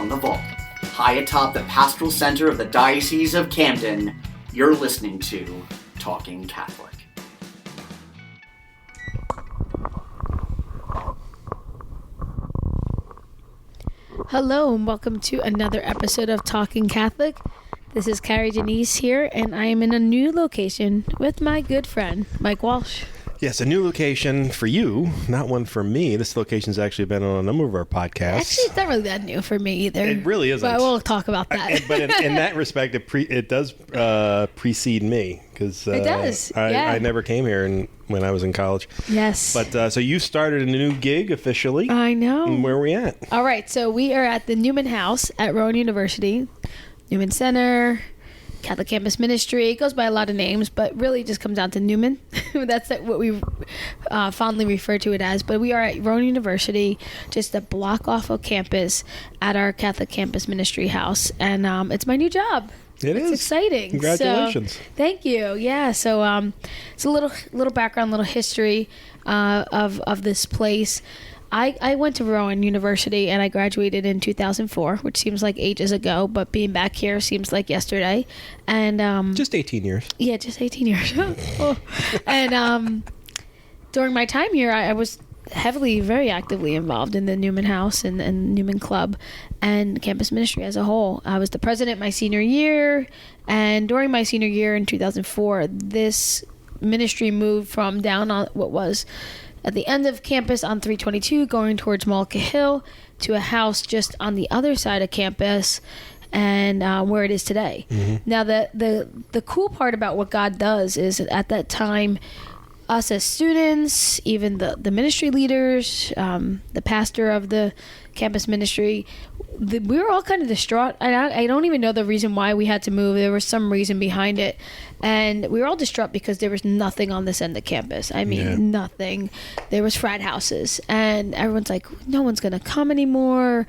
the vault, high atop the pastoral center of the Diocese of Camden, you're listening to Talking Catholic. Hello and welcome to another episode of Talking Catholic. This is Kari Janisse here, and I am in a new location with my good friend, Mike Walsh. Yes, a new location for you, not one for me. This location's actually been on a number of our podcasts. Actually, it's not really that new for me either. It really isn't. But we'll talk about that. But in that respect, it does precede me. Cause, it does, I never came here when I was in college. Yes. But so you started a new gig officially. I know. And where are we at? All right, so we are at the Newman House at Rowan University, Newman Center, Catholic Campus Ministry. It goes by a lot of names, but really just comes down to Newman. That's what we fondly refer to it as. But we are at Rowan University, just a block off of campus at our Catholic Campus Ministry house. And it's my new job. It's exciting. Congratulations. So, thank you. Yeah, so it's a little background, little history of this place. I went to Rowan University and I graduated in 2004, which seems like ages ago, but being back here seems like yesterday. And just 18 years. Yeah, just 18 years. And during my time here, I was very actively involved in the Newman House and Newman Club and campus ministry as a whole. I was the president my senior year, and during my senior year in 2004, this ministry moved from down on what was at the end of campus on 322 going towards Mullica Hill to a house just on the other side of campus and where it is today. Mm-hmm. Now, the cool part about what God does is at that time, us as students, even the ministry leaders, the pastor of the campus ministry, we were all kind of distraught. I don't even know the reason why we had to move. There was some reason behind it. And we were all distraught because there was nothing on this end of campus. I mean, nothing. There was frat houses. And everyone's like, no one's going to come anymore.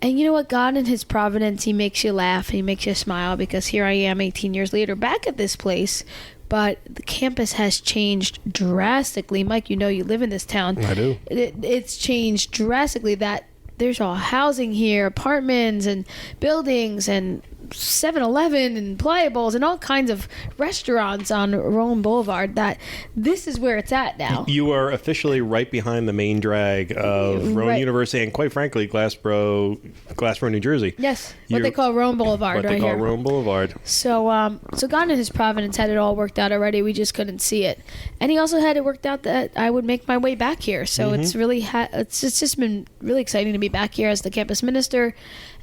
And you know what? God in his providence, he makes you laugh. He makes you smile, because here I am 18 years later back at this place. But the campus has changed drastically. Mike, you know, you live in this town. I do. It's changed drastically. That there's all housing here, apartments and buildings and 7-Eleven and Playables and all kinds of restaurants on Rowan Boulevard. That this is where it's at now. You are officially right behind the main drag of Rowan University and, quite frankly, Glassboro, New Jersey. Yes, what they call Rowan Boulevard right here. Rowan Boulevard. So God in his providence had it all worked out already. We just couldn't see it. And he also had it worked out that I would make my way back here. So it's really it's just been really exciting to be back here as the campus minister.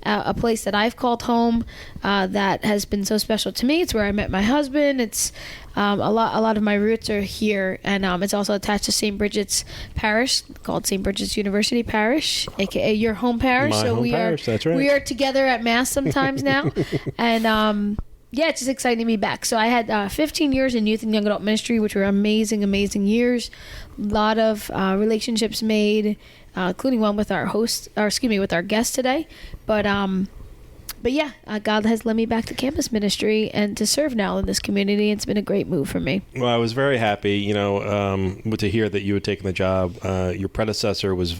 A place that I've called home, that has been so special to me. It's where I met my husband. It's a lot of my roots are here, and it's also attached to St. Bridget's Parish, called St. Bridget's University Parish, aka your home parish. My home parish, that's right. We are together at Mass sometimes now, and yeah, it's just exciting to be back. So I had 15 years in youth and young adult ministry, which were amazing years. A lot of relationships made, including one with with our guest today. But yeah, God has led me back to campus ministry and to serve now in this community. It's been a great move for me. Well, I was very happy, to hear that you had taken the job. Your predecessor was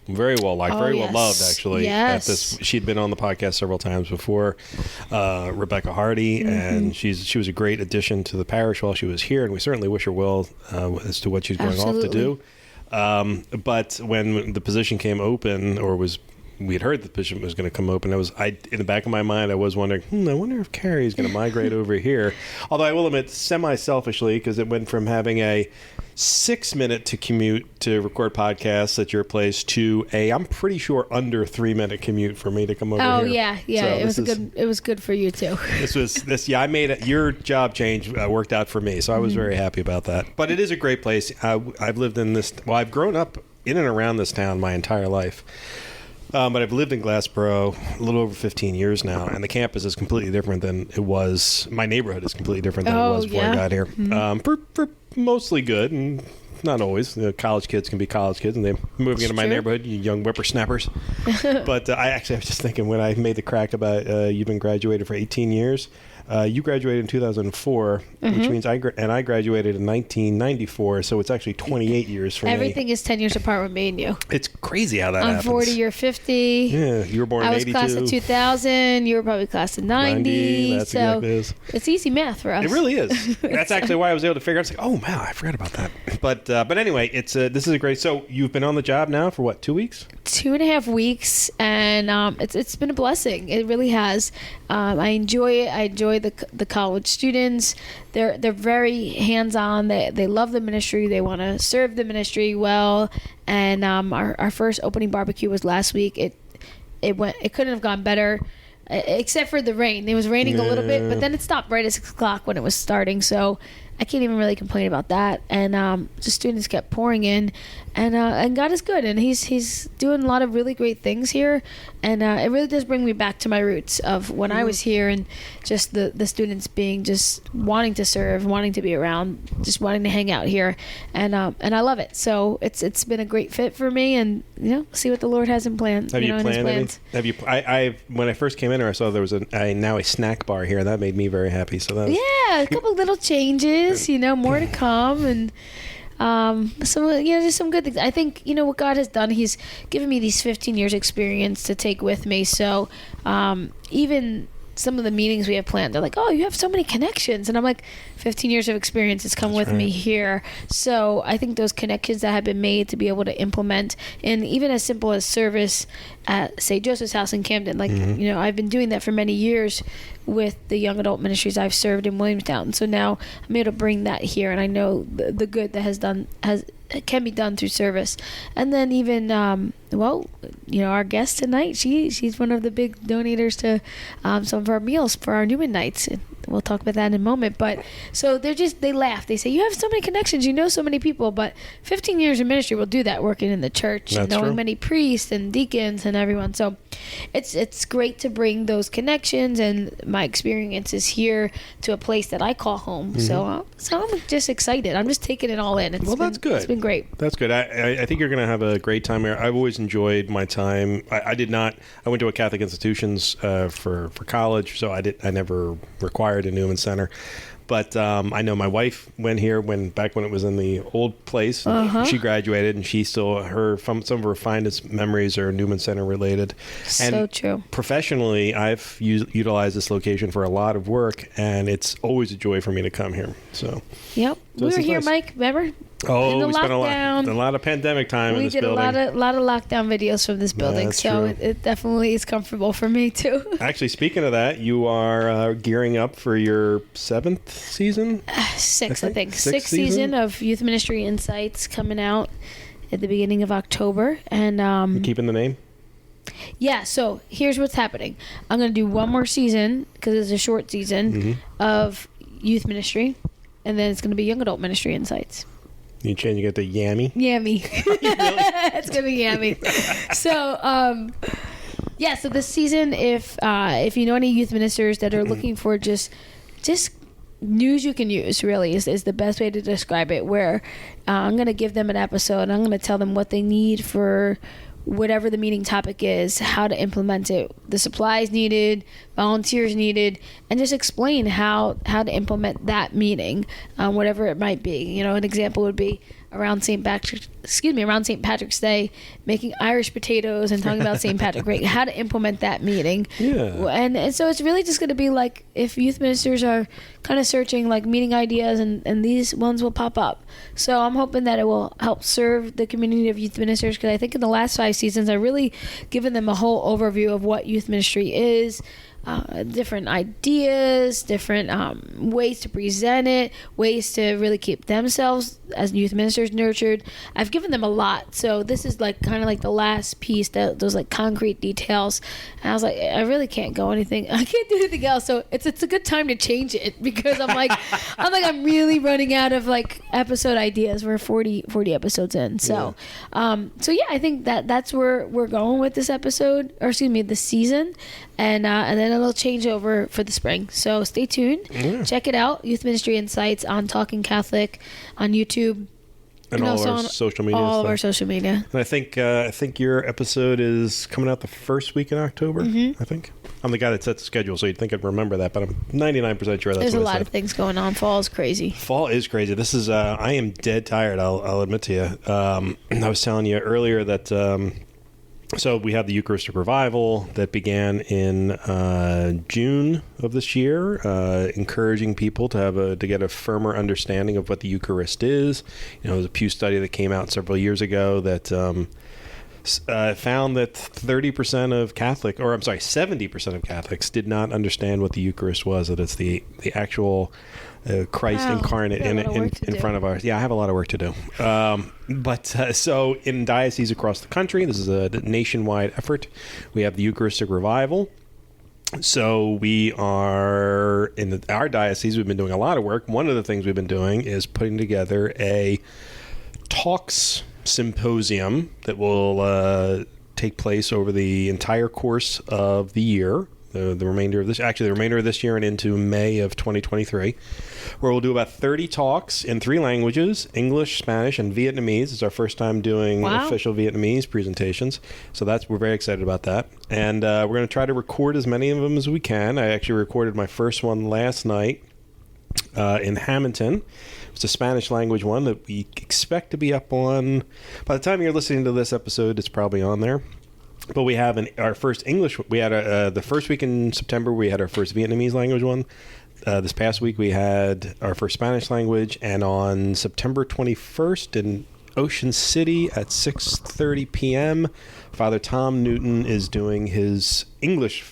very well liked, well loved, actually. Yes. At this, she'd been on the podcast several times before, Rebecca Hardy, and she was a great addition to the parish while she was here, and we certainly wish her well as to what she's going off to do. But when the position came open, we had heard the position was going to come open, in the back of my mind, I was wondering, I wonder if Kari is going to migrate over here. Although I will admit, semi-selfishly, because it went from having a 6-minute to commute to record podcasts at your place to I'm pretty sure under 3-minute commute for me to come over here. Oh yeah. So it was good for you too. I made it. Your job change worked out for me, so I was very happy about that. But it is a great place. I've lived in this. Well, I've grown up in and around this town my entire life. But I've lived in Glassboro a little over 15 years now, and the campus is completely different than it was. My neighborhood is completely different than it was before I got here. For mostly good, and not always. College kids can be college kids, and they're moving into my neighborhood, you young whippersnappers. But I was just thinking when I made the crack about you've been graduated for 18 years. You graduated in 2004, which means I graduated in 1994, so it's actually 28 years for me. Everything is 10 years apart with me and you. It's crazy how that happens. I'm 40, you're 50. Yeah, you were born in 82. I was class of 2000. You were probably class of 90. That's so exactly it is. It's easy math for us. It really is. That's actually why I was able to figure out. It's like, oh, man, I forgot about that. But anyway, this is a great. So you've been on the job now for what, 2 weeks? 2.5 weeks, and it's been a blessing. It really has. I enjoy it. I enjoy the college students. They're very hands-on. They love the ministry. They want to serve the ministry well. And our first opening barbecue was last week. It couldn't have gone better, except for the rain. It was raining a little bit, but then it stopped right at 6 o'clock when it was starting. So I can't even really complain about that. And the students kept pouring in, and God is good, and He's doing a lot of really great things here, and it really does bring me back to my roots of when I was here, and just the students being just wanting to serve, wanting to be around, just wanting to hang out here, and I love it. So it's been a great fit for me, and see what the Lord has in plan. Have you planned any? Have you? When I first came in here, I saw there was now a snack bar here, and that made me very happy. So that was, a couple little changes. More to come, and just some good things. I think what God has done. He's given me these 15 years experience to take with me. So even some of the meetings we have planned, they're like, "Oh, you have so many connections," and I'm like, 15 years of experience has come with me here. So I think those connections that have been made to be able to implement, and even as simple as service at, say, Joseph's House in Camden, I've been doing that for many years with the young adult ministries I've served in Williamstown. So now I'm able to bring that here, and I know the good that can be done through service. And then even our guest tonight, she's one of the big donators to some of our meals for our Newman nights. We'll talk about that in a moment. But so they laugh. They say, you have so many connections, so many people. But 15 years of ministry will do that, working in the church, and knowing many priests and deacons and everyone. So it's great to bring those connections and my experiences here to a place that I call home. Mm-hmm. So I'm just excited. I'm just taking it all in. That's good. It's been great. That's good. I think you're going to have a great time here. I've always enjoyed my time. I went to a Catholic institutions for college, so I never required a Newman Center. But I know my wife went here back when it was in the old place. She graduated, and she still some of her finest memories are Newman Center related. So true. Professionally, I've utilized this location for a lot of work, and it's always a joy for me to come here. So yep, we were here, nice. Mike. Remember? Oh, we spent a lot of pandemic time in this building. We did a lot of lockdown videos from this building, so it definitely is comfortable for me too. Actually, speaking of that, you are gearing up for your 7th season? Sixth, I think. Sixth season of Youth Ministry Insights coming out at the beginning of October. And you keeping the name? Yeah, so here's what's happening. I'm going to do one more season, because it's a short season, of Youth Ministry, and then it's going to be Young Adult Ministry Insights. You changing it to Yammy? Yammy. It's going to be Yammy. So, so this season, if you know any youth ministers that are looking for just news you can use, really, is the best way to describe it, where I'm going to give them an episode. I'm going to tell them what they need for whatever the meeting topic is, how to implement it, the supplies needed, volunteers needed, and just explain how to implement that meeting, whatever it might be. An example would be around St. Patrick's Day, making Irish potatoes and talking about St. Patrick, right? How to implement that meeting. Yeah. And so it's really just going to be like, if youth ministers are kind of searching like meeting ideas, and these ones will pop up. So I'm hoping that it will help serve the community of youth ministers, because I think in the last 5 seasons, I've really given them a whole overview of what youth ministry is, different ideas, different ways to present it, ways to really keep themselves as youth ministers nurtured. I've given them a lot, so this is kind of like the last piece, those like concrete details. And I was like, I really can't do anything else. So it's a good time to change it, because I'm really running out of like episode ideas. We're 40 episodes in, so I think that's where we're going with this this season, and then it'll change over for the spring. So stay tuned. Check it out. Youth Ministry Insights on Talking Catholic on YouTube. And all of our social media. All of our social media. And I think your episode is coming out the first week in October, I think. I'm the guy that sets the schedule, so you'd think I'd remember that, but I'm 99% sure that's There's what a lot of things going on. Fall is crazy. Fall is crazy. This is, I am dead tired, I'll admit to you. I was telling you earlier that, so we have the Eucharistic Revival that began in June of this year, encouraging people to get a firmer understanding of what the Eucharist is. You know, there was a Pew study that came out several years ago that found that 70% of Catholics did not understand what the Eucharist was, that it's the actual Christ incarnate in front of us. Yeah, I have a lot of work to do. So in dioceses across the country, this is a nationwide effort. We have the Eucharistic Revival. So we are, our diocese, we've been doing a lot of work. One of the things we've been doing is putting together a talks symposium that will take place over the entire course of the year, the remainder of this year and into May of 2023, where we'll do about 30 talks in 3 languages, English, Spanish, and Vietnamese. It's our first time doing official Vietnamese presentations, so we're very excited about that. And we're going to try to record as many of them as we can. I actually recorded my first one last night in Hamilton. It's a Spanish language one that we expect to be up on. By the time you're listening to this episode, it's probably on there. But we have our first English. We had the first week in September. We had our first Vietnamese language one. This past week we had our first Spanish language, and on September 21st in Ocean City at 6:30 p.m., Father Tom Newton is doing his English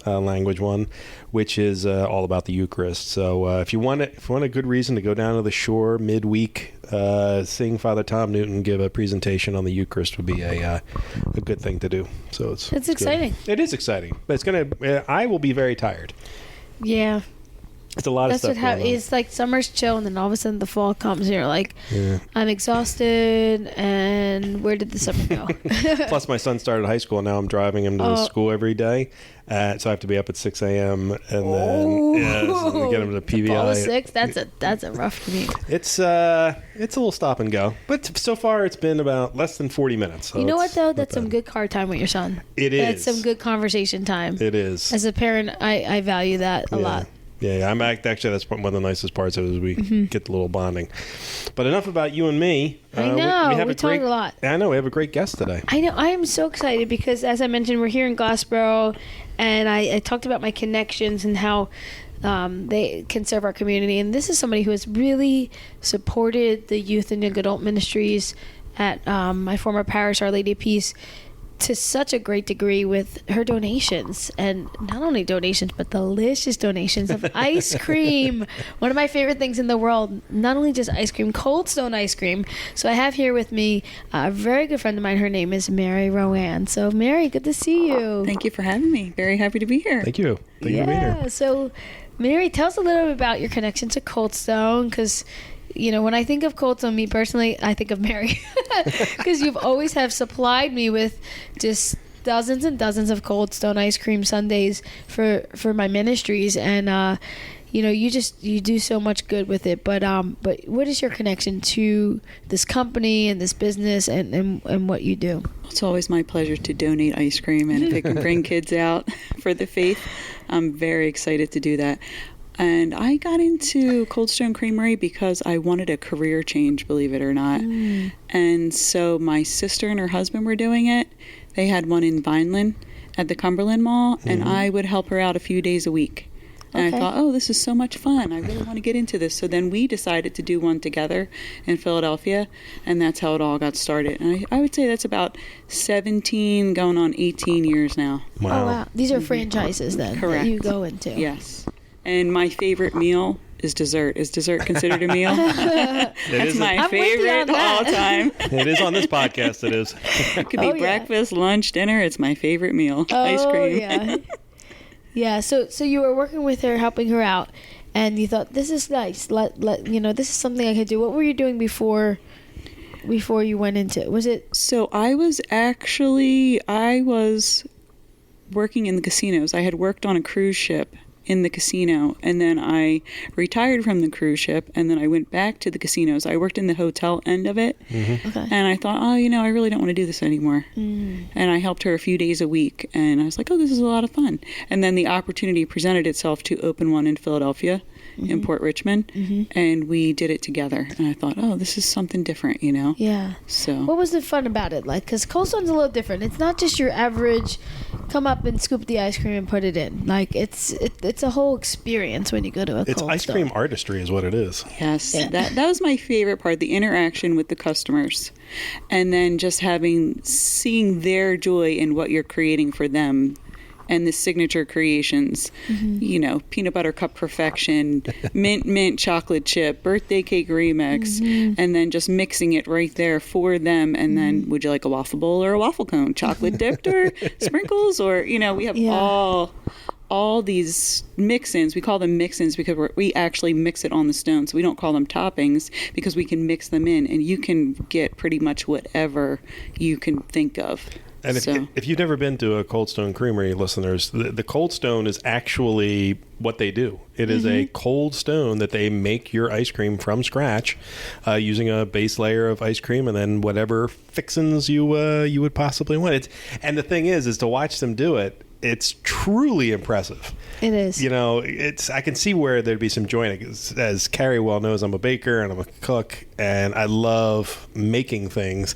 language one, which is all about the Eucharist. So if you want a good reason to go down to the shore midweek, seeing Father Tom Newton give a presentation on the Eucharist would be a good thing to do. So it's exciting. Good. It is exciting, but I will be very tired. Yeah. It's a lot of stuff. It's like summer's chill, and then all of a sudden the fall comes, and you're like, I'm exhausted, and where did the summer go? Plus, my son started high school, and now I'm driving him to school every day. So I have to be up at 6 a.m. and then get him to PVI. Fall of 6? That's a rough commute. It's a little stop and go, but so far it's been about less than 40 minutes. So you know what though? That's some good car time with your son. It is. That's some good conversation time. It is. As a parent, I value that a lot. Yeah, actually that's one of the nicest parts of it is we get the little bonding. But enough about you and me. I know, we talk a lot. I know, we have a great guest today. I know, I am so excited because as I mentioned, we're here in Glassboro, and I talked about my connections and how they can serve our community. And this is somebody who has really supported the youth and young adult ministries at my former parish, Our Lady of Peace, to such a great degree with her donations, and not only donations but delicious donations of ice cream. One of my favorite things in the world, not only just ice cream, Cold Stone ice cream. So I have here with me a very good friend of mine. Her name is Mary Rowan. So Mary, good to see you. Thank you for having me. Very happy to be here. Thank you for being here. So Mary, tell us a little bit about your connection to Cold Stone, because you know, when I think of Cold Stone, me personally, I think of Mary, because you've always have supplied me with just dozens and dozens of Cold Stone ice cream sundaes for my ministries, and you know, you do so much good with it. But what is your connection to this company and this business and what you do? It's always my pleasure to donate ice cream, and if it can bring kids out for the faith, I'm very excited to do that. And I got into Cold Stone Creamery because I wanted a career change, believe it or not. And so my sister and her husband were doing it. They had one in Vineland at the Cumberland Mall, and I would help her out a few days a week. And I thought, oh, this is so much fun. I really want to get into this. So then we decided to do one together in Philadelphia, and that's how it all got started. And I would say that's about 17, going on 18 years now. Wow. Oh, wow. These are franchises then Correct. That you go into. Yes. And my favorite meal is dessert. Is dessert considered a meal? That's my favorite all time. It is on this podcast, it is. It could be breakfast, lunch, dinner. It's my favorite meal. Ice cream. Yeah. Yeah. So you were working with her, helping her out, and you thought, this is nice. Let you know, this is something I could do. What were you doing before you went into it? Was it? So I was working in the casinos. I had worked on a cruise ship in the casino, and then I retired from the cruise ship, and then I went back to the casinos. I worked in the hotel end of it, Okay. and I thought, I really don't want to do this anymore. And I helped her a few days a week, and I was like, this is a lot of fun. And then the opportunity presented itself to open one in Philadelphia, in Port Richmond, and we did it together. And I thought, this is something different, Yeah. So What was the fun about it? Like, because Cold Stone's a little different. It's not just your average come up and scoop the ice cream and put it in. Like, it's a whole experience when you go to a It's Cold ice Stone. cream artistry is what it is. yes, Yeah. that was my favorite part, the interaction with the customers, and then just seeing their joy in what you're creating for them. And the signature creations, peanut butter cup perfection, mint chocolate chip, birthday cake remix, and then just mixing it right there for them. And then, would you like a waffle bowl or a waffle cone, chocolate dipped or sprinkles? Or, we have all these mix-ins. We call them mix-ins because we actually mix it on the stone. So we don't call them toppings because we can mix them in, and you can get pretty much whatever you can think of. And if you've never been to a Cold Stone Creamery, listeners, the Cold Stone is actually what they do. It is a cold stone that they make your ice cream from scratch using a base layer of ice cream and then whatever fixins you would possibly want. And the thing is to watch them do it, it's truly impressive. It is. I can see where there'd be some joy. As Kari well knows, I'm a baker and I'm a cook, and I love making things.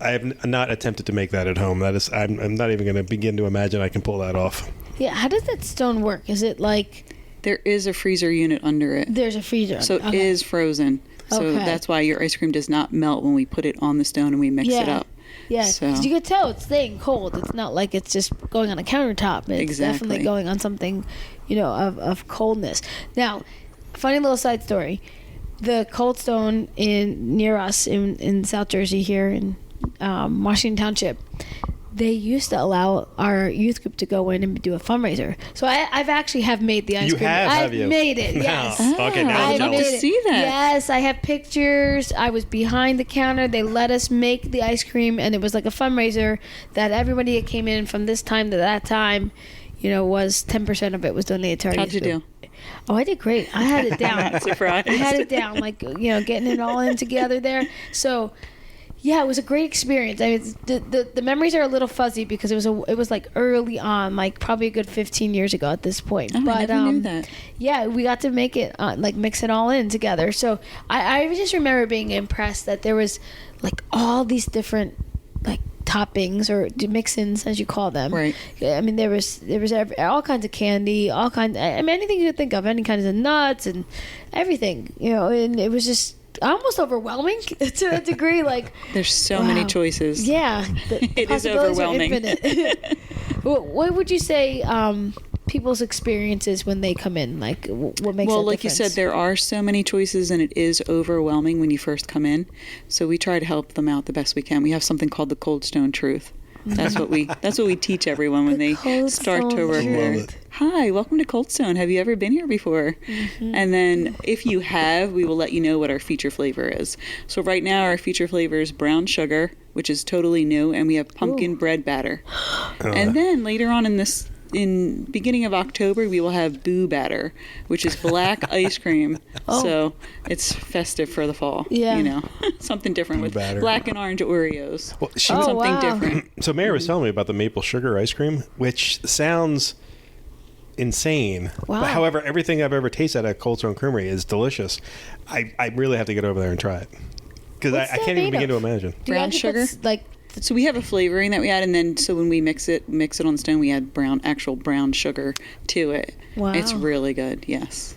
I have not attempted to make that at home. I'm not even going to begin to imagine I can pull that off. Yeah, how does that stone work? Is it like... There is a freezer unit under it. There's a freezer. So it is frozen. So Okay. that's why your ice cream does not melt when we put it on the stone and we mix it up. Yeah, So- because you could tell it's staying cold. It's not like it's just going on a countertop. It's Exactly. definitely going on something, of coldness. Now, funny little side story. The Cold Stone near us in South Jersey here in Washington Township, they used to allow our youth group to go in and do a fundraiser. So I've actually made the ice You cream. have you? Made it, yes. Okay, now I'd I'm love to jealous. see that. Yes, I have pictures. I was behind the counter. They let us make the ice cream, and it was like a fundraiser that everybody that came in from this time to that time, was 10% of it was donated to our How'd youth you group. do? Oh, I did great. I had it down. Surprise. I had it down, getting it all in together there. So, yeah, it was a great experience. I mean, the memories are a little fuzzy because it was like early on, like probably a good 15 years ago at this point. Oh, but I never knew that. yeah, we got to make it mix it all in together. So I just remember being impressed that there was like all these different like toppings or mix-ins as you call them. Right. I mean, there was all kinds of candy, anything you could think of, any kinds of nuts and everything, and it was just almost overwhelming to a degree. Like, There's so many choices. yeah, It is possibilities are overwhelming. infinite. What would you say people's experiences when they come in, like what makes Well, a like you difference? said, there are so many choices, and it is overwhelming when you first come in. So we try to help them out the best we can. We have something called the Cold Stone Truth. That's what we teach everyone when they Cold start to Stone work there. Love it. Hi, welcome to Cold Stone. Have you ever been here before? And then if you have, we will let you know what our feature flavor is. So right now our feature flavor is brown sugar, which is totally new, and we have pumpkin bread batter. And then later on in beginning of October, we will have boo batter, which is black ice cream. So it's festive for the fall. Yeah. Something different with batter. black and orange Oreos. Well, Something wow. different. So Mary was telling me about the maple sugar ice cream, which sounds insane. Wow. But however, everything I've ever tasted at Cold Stone Creamery is delicious. I really have to get over there and try it because I What's that can't even made begin to of? imagine. Do you Brown actually sugar? put, like, So we have a flavoring that we add, and then so when we mix it on the stone, we add actual brown sugar to it. Wow. It's really good. Yes.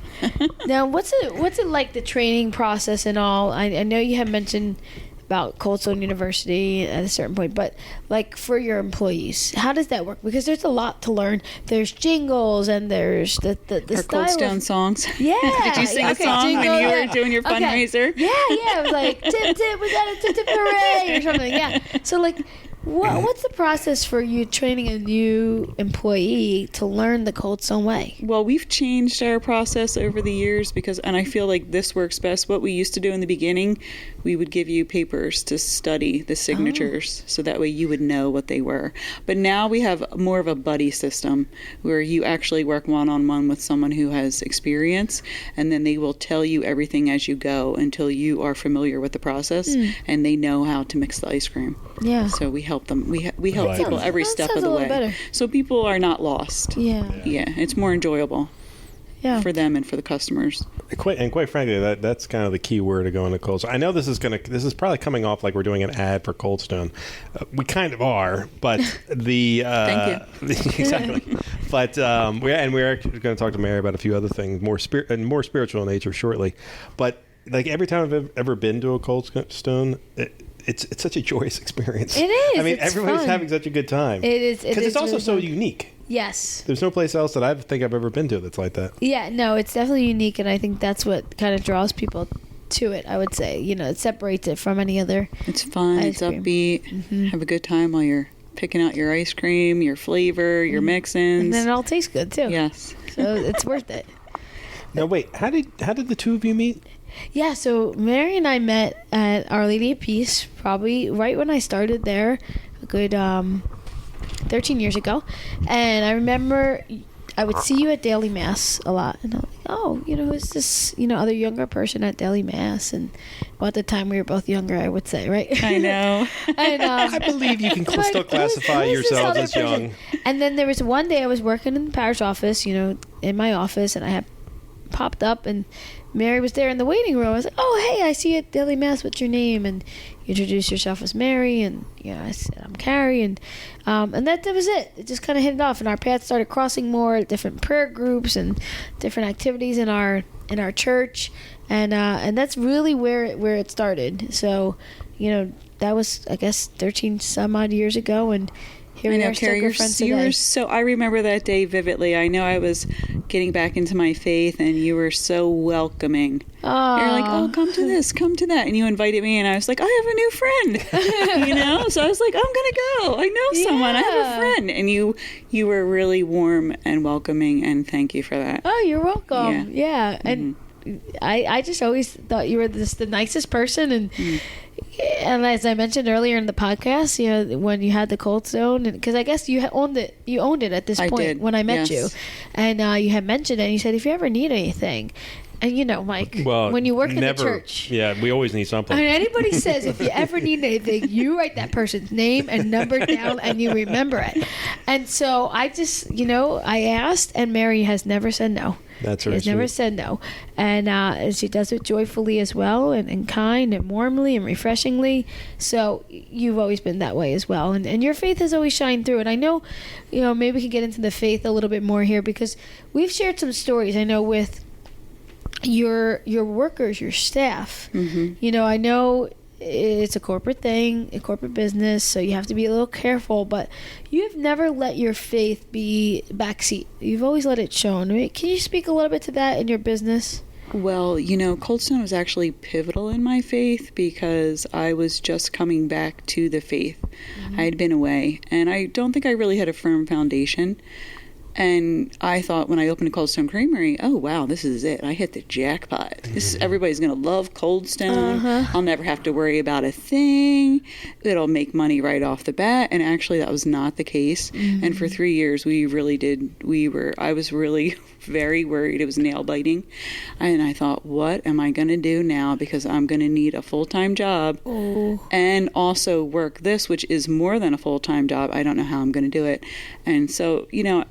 now what's it like, the training process and all? I know you had mentioned about Cold Stone University at a certain point, but like for your employees, how does that work? Because there's a lot to learn. There's jingles and there's the Our style Cold Stone of, songs. yeah. Did you sing a song when jingle, you were yeah. doing your fundraiser? Okay. Yeah, it was like tip tip, we got a tip tip hooray or something. Yeah. So like, What's the process for you training a new employee to learn the Cold Stone way? Well, we've changed our process over the years and I feel like this works best. What we used to do in the beginning, we would give you papers to study the signatures so that way you would know what they were. But now we have more of a buddy system where you actually work one-on-one with someone who has experience, and then they will tell you everything as you go until you are familiar with the process and they know how to mix the ice cream. Yeah. So we help them. We help people every step of the way. Better. So people are not lost. Yeah. Yeah, it's more enjoyable. Yeah. For them and for the customers. Quite frankly, that's kind of the key word to going to Cold Stone. I know this is probably coming off like we're doing an ad for Cold Stone. We kind of are, but the thank you. Exactly. But we're going to talk to Mary about a few other things, more spiritual in nature shortly. But like every time I've ever been to a Cold Stone, it's such a joyous experience. It is. I mean, it's everybody's fun. having such a good time. It is. Because it's also really so fun. unique. Yes. There's no place else that I think I've ever been to that's like that. Yeah, no, it's definitely unique, and I think that's what kind of draws people to it, I would say. You know, it separates it from any other It's fun, ice it's cream. upbeat, have a good time while you're picking out your ice cream, your flavor, your mix-ins. And then it all tastes good, too. Yes. So it's worth it. Now, wait, how did the two of you meet? Yeah, so Mary and I met at Our Lady of Peace probably right when I started there, a good 13 years ago. And I remember I would see you at Daily Mass a lot. And I'm like, oh, who's this, other younger person at Daily Mass? And well, at the time we were both younger, I would say, right? I know. And, I believe you can still classify who's this yourselves other as young. person? And then there was one day I was working in the parish office, in my office, and I had popped up, and Mary was there in the waiting room. I was like, oh, hey, I see you at Daily Mass. What's your name? And you introduced yourself as Mary, and I said, I'm Kari, and that was it. It just kind of hit it off, and our paths started crossing more at different prayer groups and different activities in our church, and that's really where it started. So, that was, I guess, 13 some odd years ago, and here we are, still good friends today. I remember that day vividly. I know I was getting back into my faith, and you were so welcoming. Oh. You're like, oh, come to this, come to that. And you invited me, and I was like, I have a new friend. So I was like, I'm going to go. I know someone. I have a friend. And you were really warm and welcoming, and thank you for that. Oh, you're welcome. Yeah. And I just always thought you were the nicest person, and and as I mentioned earlier in the podcast, when you had the Cold Stone, because I guess you owned it at this point. Did. When I met you, Yes. and you had mentioned it, and you said if you ever need anything, and Mike, when you work in the church, we always need something. I mean, anybody says if you ever need anything, you write that person's name and number down, and you remember it. And so I just, I asked, and Mary has never said no. That's right. She has never said no. And she does it joyfully as well, and kind and warmly and refreshingly. So you've always been that way as well. And your faith has always shined through. And I know, maybe we can get into the faith a little bit more here, because we've shared some stories, I know, with your workers, your staff. I know it's a corporate thing, a corporate business, so you have to be a little careful, but you've never let your faith be backseat. You've always let it shown. Can you speak a little bit to that in your business? Well, Cold Stone was actually pivotal in my faith because I was just coming back to the faith. I had been away, and I don't think I really had a firm foundation. And I thought when I opened a Cold Stone Creamery, oh, wow, this is it. I hit the jackpot. Everybody's going to love Cold Stone. I'll never have to worry about a thing. It'll make money right off the bat. And actually, that was not the case. And for 3 years, we really did. I was really very worried. It was nail biting. And I thought, what am I going to do now? Because I'm going to need a full-time job and also work this, which is more than a full-time job. I don't know how I'm going to do it. And so,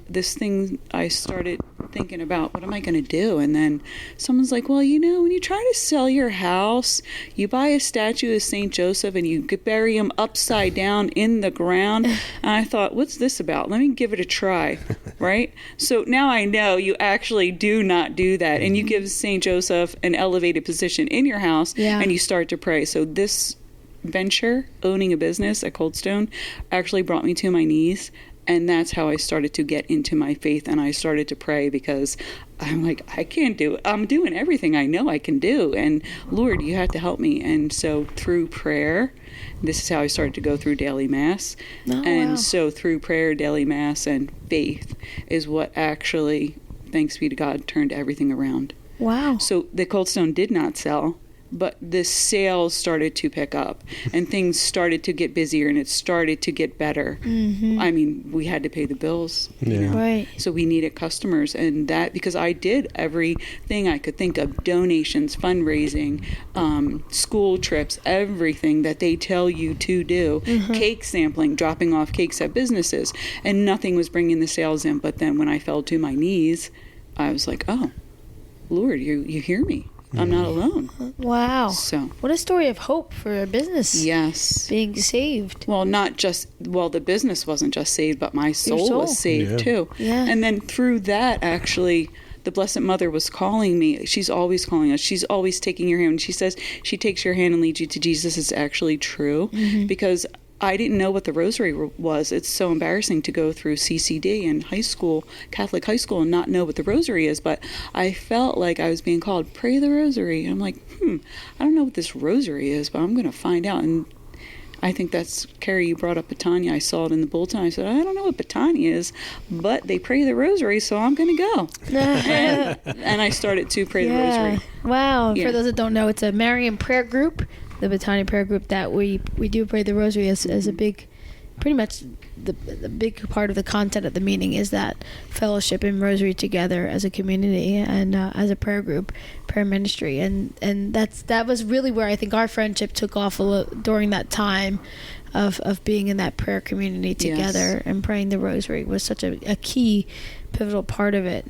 this thing, I started thinking about, what am I going to do? And then someone's like, well, when you try to sell your house, you buy a statue of St. Joseph and you bury him upside down in the ground. And I thought, what's this about? Let me give it a try, right? So now I know you actually do not do that. And you give St. Joseph an elevated position in your house, and you start to pray. So this venture, owning a business at Cold Stone, actually brought me to my knees. And that's how I started to get into my faith, and I started to pray, because I'm like, I can't do it. I'm doing everything I know I can do, and Lord, you have to help me. And so through prayer, this is how I started to go through daily mass. Wow. So through prayer, daily mass, and faith is what actually, thanks be to God, turned everything around. Wow. So the Cold Stone did not sell, but the sales started to pick up, and things started to get busier, and it started to get better. Mm-hmm. I mean, we had to pay the bills, you know? Right. So we needed customers, and that, because I did everything I could think of, donations, fundraising, school trips, everything that they tell you to do, cake sampling, dropping off cakes at businesses, and nothing was bringing the sales in. But then when I fell to my knees, I was like, oh, Lord, you hear me. I'm not alone. Wow. So, what a story of hope for a business. yes. Being saved. Well, the business wasn't just saved, but my soul soul. was saved too. Yeah. And then through that, actually, the Blessed Mother was calling me. She's always calling us. She's always taking your hand. She says she takes your hand and leads you to Jesus. It's actually true, because I didn't know what the rosary was. It's so embarrassing to go through CCD in high school, Catholic high school, and not know what the rosary is. But I felt like I was being called, pray the rosary. And I'm like, I don't know what this rosary is, but I'm going to find out. And I think that's, Kari, you brought up Betania. I saw it in the bulletin. I said, I don't know what Betania is, but they pray the rosary, so I'm going to go. and I started to pray the rosary. Wow. Yeah. For those that don't know, it's a Marian prayer group, the Betania prayer group, that we do pray the rosary as a big, pretty much the big part of the content of the meeting is that fellowship and rosary together as a community and as a prayer group, prayer ministry, and that was really where I think our friendship took off during that time of being in that prayer community together. And praying the rosary was such a key, pivotal part of it.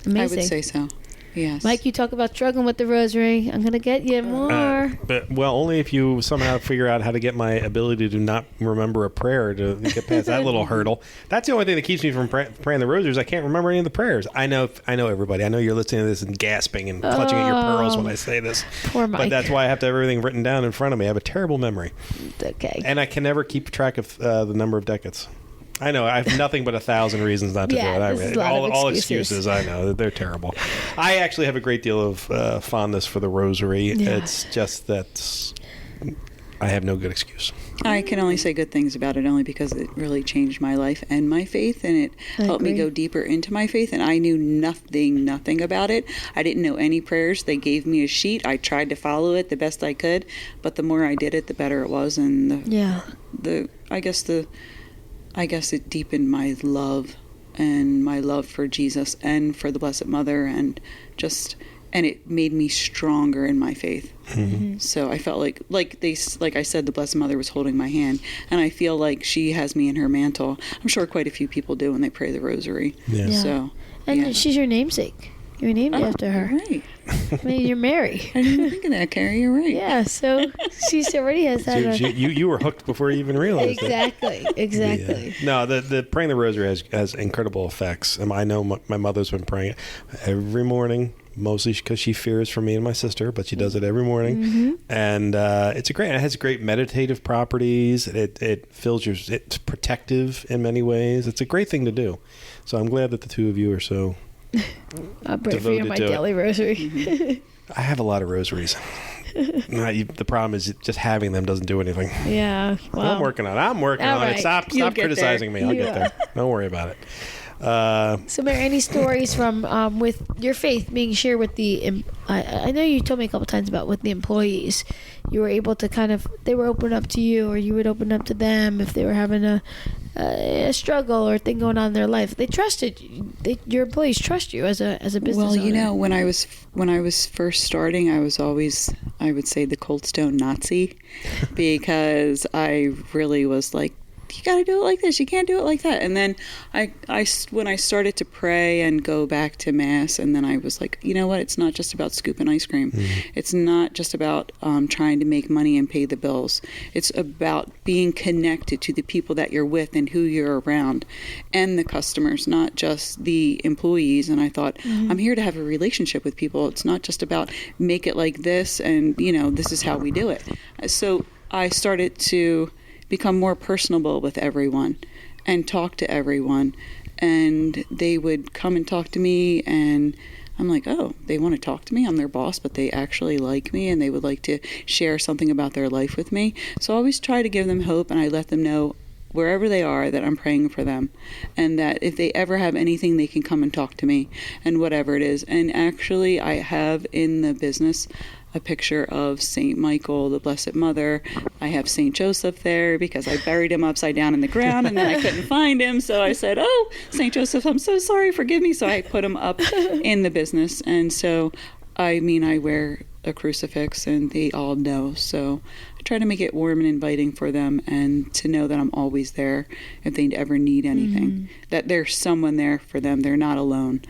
Amazing. I would say so. Yes. Mike, you talk about struggling with the rosary. I'm going to get you more. But only if you somehow figure out how to get my ability to not remember a prayer to get past that little hurdle. That's the only thing that keeps me from praying the rosary is I can't remember any of the prayers. I know everybody. I know you're listening to this and gasping and clutching at your pearls when I say this. Poor Mike. But that's why I have to have everything written down in front of me. I have a terrible memory. Okay. And I can never keep track of the number of decades. I know. I have nothing but 1,000 reasons not to do it. All excuses. I know. They're terrible. I actually have a great deal of fondness for the rosary. Yeah. It's just that I have no good excuse. I can only say good things about it only because it really changed my life and my faith, and it helped me go deeper into my faith, and I knew nothing about it. I didn't know any prayers. They gave me a sheet. I tried to follow it the best I could, but the more I did it, the better it was, and I guess it deepened my love and my love for Jesus and for the Blessed Mother, and it made me stronger in my faith. Mm-hmm. So I felt like I said, the Blessed Mother was holding my hand, and I feel like she has me in her mantle. I'm sure quite a few people do when they pray the rosary. Yeah. So, and she's your namesake. You're named after her. Right. I mean, you're Mary. I didn't even think of that, Kari. You're right. Yeah, so she already has that. So you were hooked before you even realized Exactly. it. No, the praying the rosary has incredible effects. I know my mother's been praying it every morning, mostly because she fears for me and my sister, but she does it every morning. Mm-hmm. And it has great meditative properties. It fills it's protective in many ways. It's a great thing to do. So I'm glad that the two of you are so I'll pray for you in my daily rosary. Mm-hmm. I have a lot of rosaries. The problem is just having them doesn't do anything. Yeah. Well, I'm working on it. Stop criticizing me. I'll get there. Don't worry about it. So, Mary, any stories from with your faith being shared with the? I know you told me a couple times about with the employees. You were able to they were open up to you, or you would open up to them if they were having a struggle or thing going on in their life. They trusted you. Your employees trust you as a business owner. Well, when I was first starting, I was always, I would say, the Cold Stone Nazi, because I really was like, you got to do it like this. You can't do it like that. And then when I started to pray and go back to Mass, and then I was like, you know what? It's not just about scooping ice cream. Mm-hmm. It's not just about trying to make money and pay the bills. It's about being connected to the people that you're with and who you're around, and the customers, not just the employees. And I thought, mm-hmm. I'm here to have a relationship with people. It's not just about make it like this and, this is how we do it. So I started to become more personable with everyone. and talk to everyone. And they would come and talk to me, and I'm like, oh, they want to talk to me. I'm their boss, but they actually like me, and they would like to share something about their life with me. So I always try to give them hope, and I let them know wherever they are that I'm praying for them, and that if they ever have anything, they can come and talk to me, and whatever it is. And actually, I have in the business a picture of St. Michael, the Blessed Mother. I have St. Joseph there because I buried him upside down in the ground, and then I couldn't find him. So I said, oh, St. Joseph, I'm so sorry, forgive me. So I put him up in the business. And so, I wear a crucifix, and they all know. So I try to make it warm and inviting for them, and to know that I'm always there if they ever need anything, that there's someone there for them. They're not alone.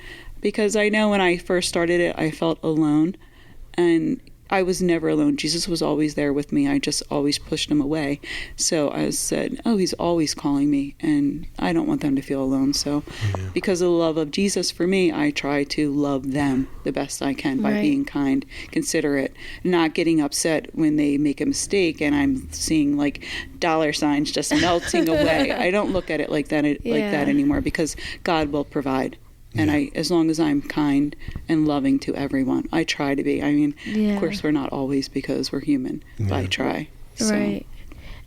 Because I know when I first started it, I felt alone, and I was never alone. Jesus was always there with me. I just always pushed him away. So I said, oh, he's always calling me, and I don't want them to feel alone. So because of the love of Jesus for me, I try to love them the best I can by being kind, considerate, not getting upset when they make a mistake and I'm seeing like dollar signs just melting away. I don't look at it like that anymore, because God will provide. And as long as I'm kind and loving to everyone, I try to be. Of course, we're not always, because we're human, but I try. So. Right.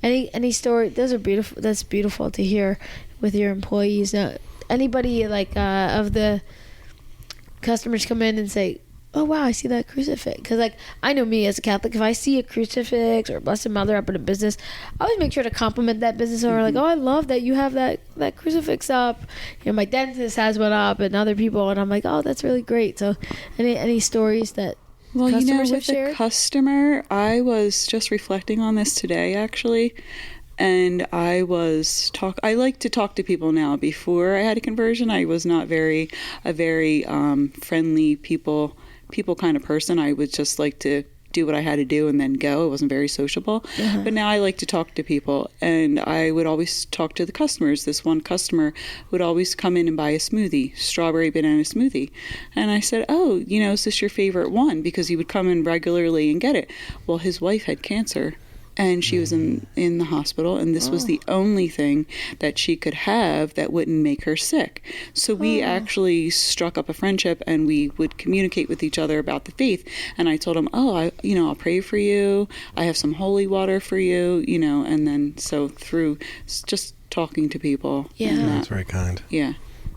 Any story? Those are beautiful. That's beautiful to hear with your employees. Now, anybody of the customers come in and say, oh wow, I see that crucifix. Because I know me as a Catholic, if I see a crucifix or a Blessed Mother up in a business, I always make sure to compliment that business owner. Oh, I love that you have that crucifix up. My dentist has one up, and other people, and I'm like, oh, that's really great. So any stories that customers have shared? With the customer, I was just reflecting on this today, actually. And I like to talk to people now. Before I had a conversion, I was not a very friendly people kind of person. I would just like to do what I had to do and then go. I wasn't very sociable. But now I like to talk to people, and I would always talk to the customers. This one customer would always come in and buy a smoothie, strawberry banana smoothie. And I said, oh, is this your favorite one? Because he would come in regularly and get it. Well, his wife had cancer, and she was in the hospital, and this was the only thing that she could have that wouldn't make her sick. So we actually struck up a friendship, and we would communicate with each other about the faith. And I told him, I'll pray for you. I have some holy water for you, and then so through just talking to people. Yeah. That's very kind. Yeah.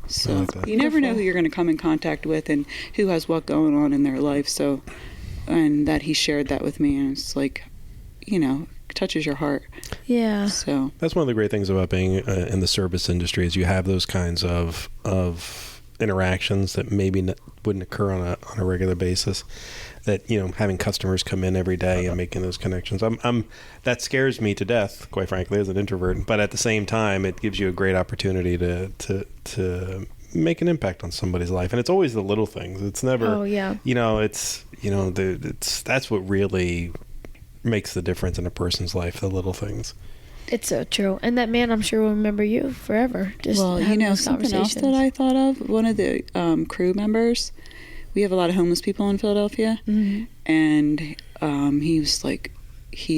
So you never know who you're going to come in contact with and who has what going on in their life. So, and that he shared that with me, and it's like, touches your heart. Yeah. So that's one of the great things about being in the service industry, is you have those kinds of interactions that maybe wouldn't occur on a regular basis. That having customers come in every day and making those connections, that scares me to death, quite frankly, as an introvert. But at the same time, it gives you a great opportunity to make an impact on somebody's life, and it's always the little things. It's never. Oh yeah. That's what really makes the difference in a person's life, the little things. It's so true. And that man, I'm sure, will remember you forever. Just something else that I thought of, one of the crew members, we have a lot of homeless people in Philadelphia, and he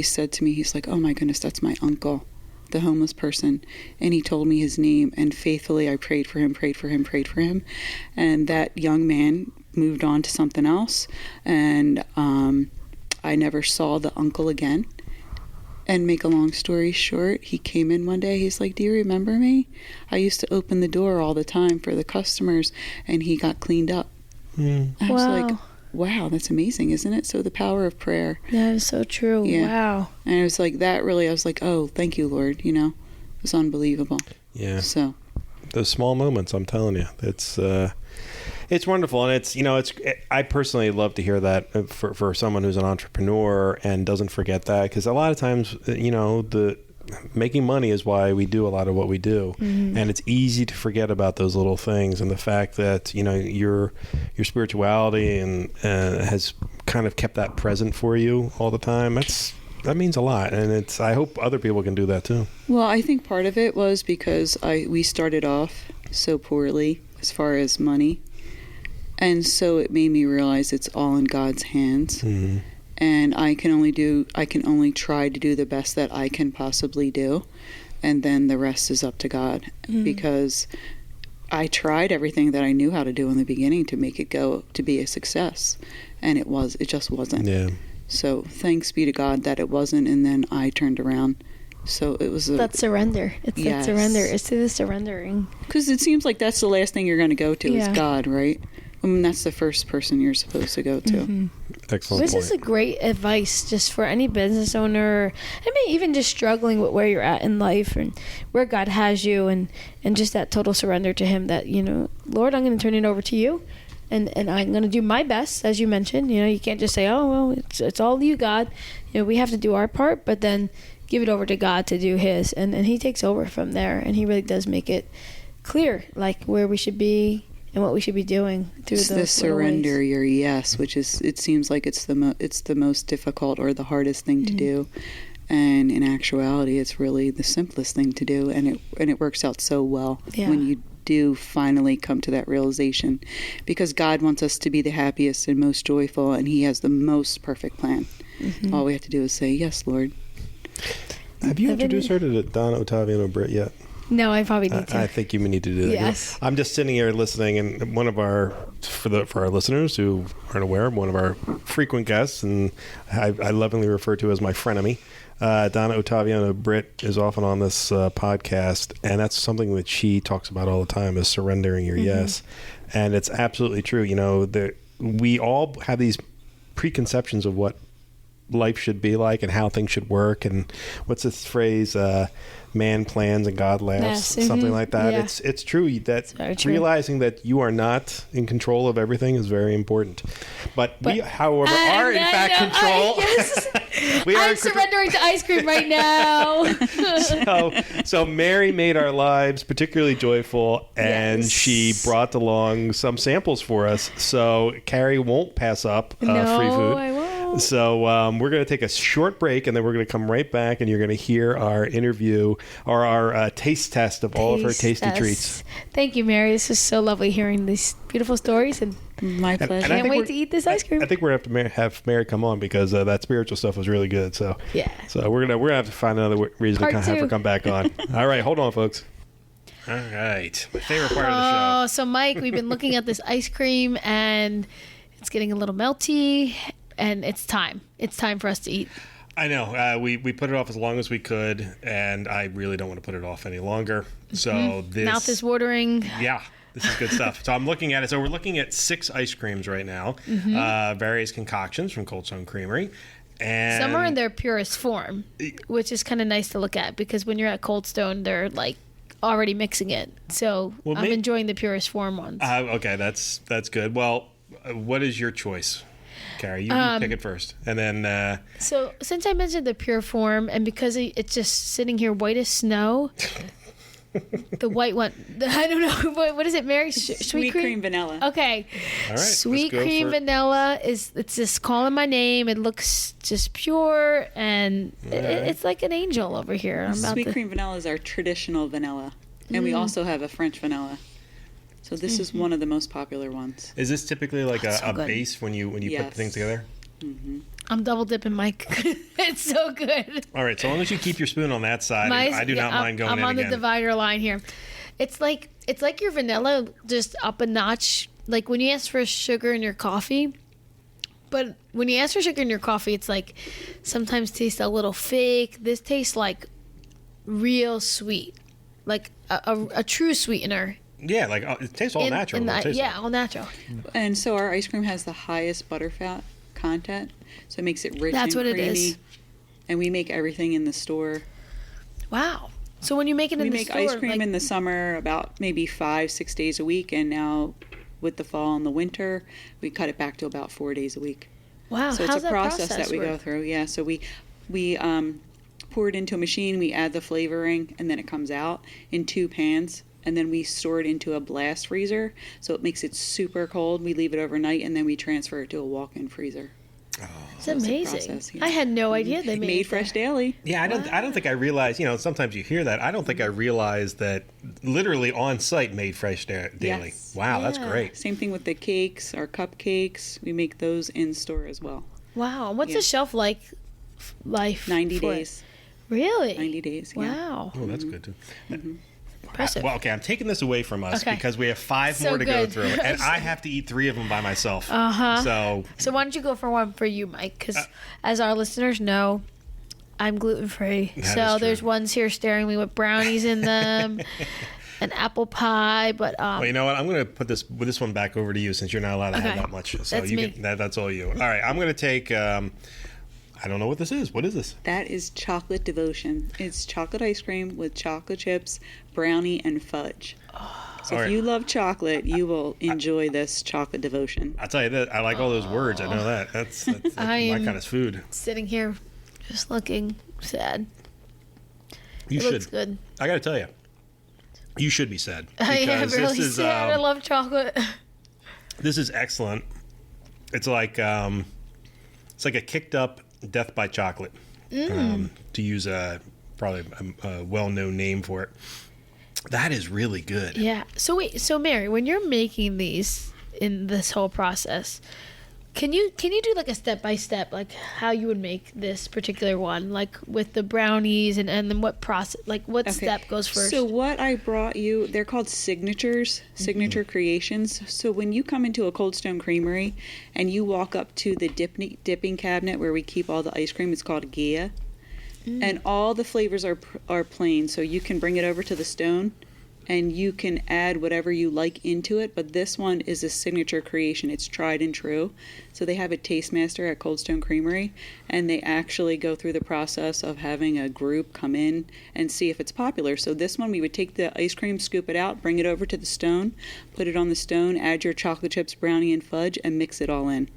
said to me, he's like, oh my goodness, that's my uncle, the homeless person. And he told me his name, and faithfully I prayed for him. And that young man moved on to something else, and I never saw the uncle again. And make a long story short, he came in one day, he's like, do you remember me? I used to open the door all the time for the customers, and he got cleaned up. I was like, wow, that's amazing, isn't it? So the power of prayer. That is so true. Yeah. Wow. And it was like that really, I was like, oh, thank you, Lord. It was unbelievable. Yeah. So those small moments, I'm telling you, it's wonderful. And I personally love to hear that for someone who's an entrepreneur and doesn't forget that, because a lot of times, the making money is why we do a lot of what we do. And it's easy to forget about those little things, and the fact that, your spirituality and has kind of kept that present for you all the time. That means a lot. And I hope other people can do that too. Well, I think part of it was because we started off so poorly as far as money. And so it made me realize it's all in God's hands. And I can only try to do the best that I can possibly do. and then the rest is up to God. Because I tried everything that I knew how to do in the beginning to make it go to be a success, and it just wasn't. Yeah. So thanks be to God that it wasn't, and then I turned around. So it was that surrender. It's that surrender. It's to the surrendering. Because it seems like that's the last thing you're going to go to is Yeah. God, right? I mean, that's the first person you're supposed to go to. Excellent This point. is a great advice just for any business owner. I mean, even just struggling with where you're at in life and where God has you, and just that total surrender to Him that, Lord, I'm going to turn it over to you. And I'm going to do my best, as you mentioned. You can't just say, oh, well, it's all you, God. We have to do our part, but then give it over to God to do His. And He takes over from there, and He really does make it clear, like, where we should be and what we should be doing through It's those the surrender, ways. your yes, which is, it seems like it's the most difficult or the hardest thing to do. And in actuality, it's really the simplest thing to do, and it works out so well when you do finally come to that realization, because God wants us to be the happiest and most joyful, and He has the most perfect plan. All we have to do is say, yes, Lord. Have you introduced her to Donna, Ottaviano, Britt yet? No, I probably need to. I think you need to do that. Yes. I'm just sitting here listening, and one of for our listeners who aren't aware, one of our frequent guests, and I lovingly refer to as my frenemy, Donna Ottaviano Britt, is often on this podcast, and that's something that she talks about all the time, is surrendering your yes. And it's absolutely true. We all have these preconceptions of what life should be like and how things should work, and what's this phrase, man plans and God laughs, Yes, something like that. yeah. It's true that very true. realizing that you are not in control of everything is very important. But we, however, are in fact control. We are I'm in control. surrendering to ice cream right now. So Mary made our lives particularly joyful, and Yes. she brought along some samples for us. So Kari won't pass up free food. I won't. So we're going to take a short break, and then we're going to come right back, and you're going to hear our interview or our taste test of all of her tasty treats. Thank you, Mary. This is so lovely hearing these beautiful stories, and My pleasure. and I can't think wait we're- to eat this ice cream. I think we're going to have to have Mary come on because that spiritual stuff was really good. So Yeah. So we're gonna have to find another reason Part to have her two. come back on. All right, hold on, folks. All right, my favorite part of the show. Oh, so Mike, we've been looking at this ice cream, and it's getting a little melty, and it's time. It's time for us to eat. I know. We put it off as long as we could, and I really don't want to put it off any longer. So this Mouth is watering. Yeah, this is good stuff. So I'm looking at it. So we're looking at 6 ice creams right now, various concoctions from Cold Stone Creamery. And Some are in their purest form, which is kind of nice to look at, because when you're at Cold Stone, they're like already mixing it. So I'm enjoying the purest form ones. Okay, that's good. Well, what is your choice, Kari? You pick it first, and then. So since I mentioned the pure form, and because it's just sitting here white as snow, the white one, I don't know, what is it, Mary? Sweet cream vanilla. Okay. All right, Sweet let's go cream for- vanilla it's just calling my name. It looks just pure, and it's like an angel over here. Sweet cream vanilla is our traditional vanilla, and we also have a French vanilla. So this is one of the most popular ones. Is this typically like so a good. base when you Yes. put things together? I'm double dipping, Mike. It's so good. All right, so long as you keep your spoon on that side, I do not mind going I'm in on again. the divider line here. It's like your vanilla just up a notch. Like when you ask for sugar in your coffee. But when you ask for sugar in your coffee, it's like sometimes tastes a little fake. This tastes like real sweet, like a true sweetener. Yeah, like it tastes all natural. All natural. And so our ice cream has the highest butterfat content, so it makes it rich That's and what creamy. it is. And we make everything in the store. Wow. So when you make it We in the make store, ice cream like, in the summer about maybe 5-6 days a week, and now with the fall and the winter, we cut it back to about 4 days a week. wow. So how's it's a that process that we work? go through. Yeah, so we pour it into a machine, we add the flavoring, and then it comes out in 2 pans. And then we store it into a blast freezer, so it makes it super cold. We leave it overnight, and then we transfer it to a walk-in freezer. It's So it's a amazing. process, yeah. I had no idea they made it fresh there. daily. Yeah, I don't think I realized. Sometimes you hear that. I don't think I realized that literally on site made fresh daily. Yes. Wow, that's Yeah. great. Same thing with the cakes, our cupcakes. We make those in store as well. Wow. What's Yeah. the shelf life? 90 for it? days. Really? 90 days. Yeah. Wow. Oh, that's good too. Impressive. Well, okay, I'm taking this away from us because we have 5 So more to go good. through, and I have to eat 3 of them by myself. So why don't you go for one for you, Mike? Because as our listeners know, I'm gluten-free. So there's ones here staring me with brownies in them, an apple pie. But well, you know what? I'm going to put this one back over to you since you're not allowed to have that much. So That's me. That's all you. All right, I'm going to take. I don't know what this is. What is this? That is chocolate devotion. It's chocolate ice cream with chocolate chips, brownie, and fudge. So if you love chocolate, you will enjoy this chocolate devotion. I'll tell you that. I like all those words. I know that. That's my kind of food. Sitting here just looking sad. You It should. looks good. I got to tell you. You should be sad. I am Because really this is, sad. I love chocolate. This is excellent. It's like a kicked up Death by Chocolate, to use probably a well-known name for it. That is really good. Yeah. So wait. So Mary, when you're making these in this whole process, can you do like a step by step, like how you would make this particular one, like with the brownies and then what process, like what step goes first? So what I brought you, they're called signature creations. So when you come into a Cold Stone Creamery and you walk up to the dipping cabinet where we keep all the ice cream, it's called a Gia. And all the flavors are plain, so you can bring it over to the stone and you can add whatever you like into it, but this one is a signature creation. It's tried and true. So they have a taste master at Cold Stone Creamery, and they actually go through the process of having a group come in and see if it's popular. So this one, we would take the ice cream, scoop it out, bring it over to the stone, put it on the stone, add your chocolate chips, brownie, and fudge, and mix it all in.